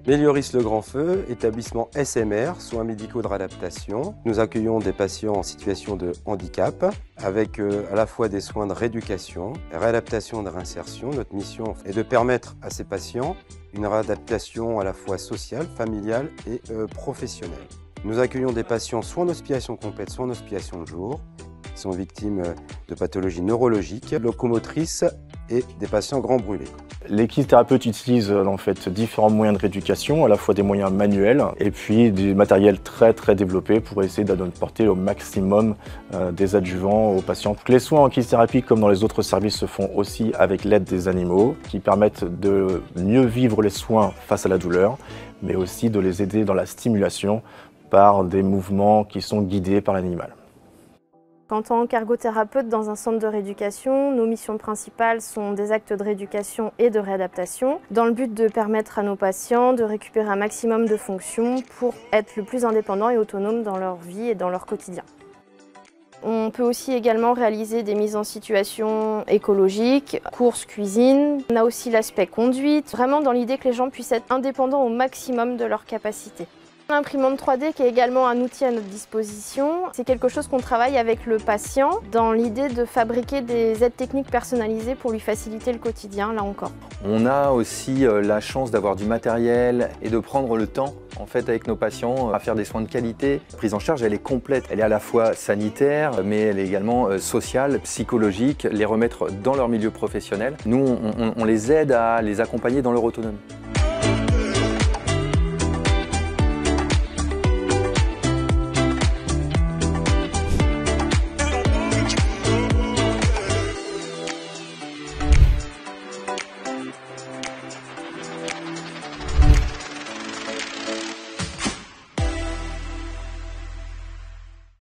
Mélioris Le Grand Feu, établissement SMR, soins médicaux de réadaptation. Nous accueillons des patients en situation de handicap avec à la fois des soins de rééducation, réadaptation et de réinsertion. Notre mission est de permettre à ces patients une réadaptation à la fois sociale, familiale et professionnelle. Nous accueillons des patients soit en hospitalisation complète, soit en hospitalisation de jour, qui sont victimes de pathologies neurologiques, locomotrices et des patients grands brûlés. Les kinésithérapeutes utilisent en fait différents moyens de rééducation, à la fois des moyens manuels et puis du matériel très développé pour essayer d'apporter au maximum des adjuvants aux patients. Les soins en kinésithérapie, comme dans les autres services, se font aussi avec l'aide des animaux qui permettent de mieux vivre les soins face à la douleur, mais aussi de les aider dans la stimulation par des mouvements qui sont guidés par l'animal. En tant qu'ergothérapeute dans un centre de rééducation, nos missions principales sont des actes de rééducation et de réadaptation, dans le but de permettre à nos patients de récupérer un maximum de fonctions pour être le plus indépendants et autonomes dans leur vie et dans leur quotidien. On peut aussi également réaliser des mises en situation écologiques, courses, cuisine. On a aussi l'aspect conduite, vraiment dans l'idée que les gens puissent être indépendants au maximum de leurs capacités. L'imprimante 3D qui est également un outil à notre disposition, c'est quelque chose qu'on travaille avec le patient dans l'idée de fabriquer des aides techniques personnalisées pour lui faciliter le quotidien, là encore. On a aussi la chance d'avoir du matériel et de prendre le temps en fait avec nos patients à faire des soins de qualité. La prise en charge elle est complète, elle est à la fois sanitaire mais elle est également sociale, psychologique, les remettre dans leur milieu professionnel. Nous on les aide à les accompagner dans leur autonomie.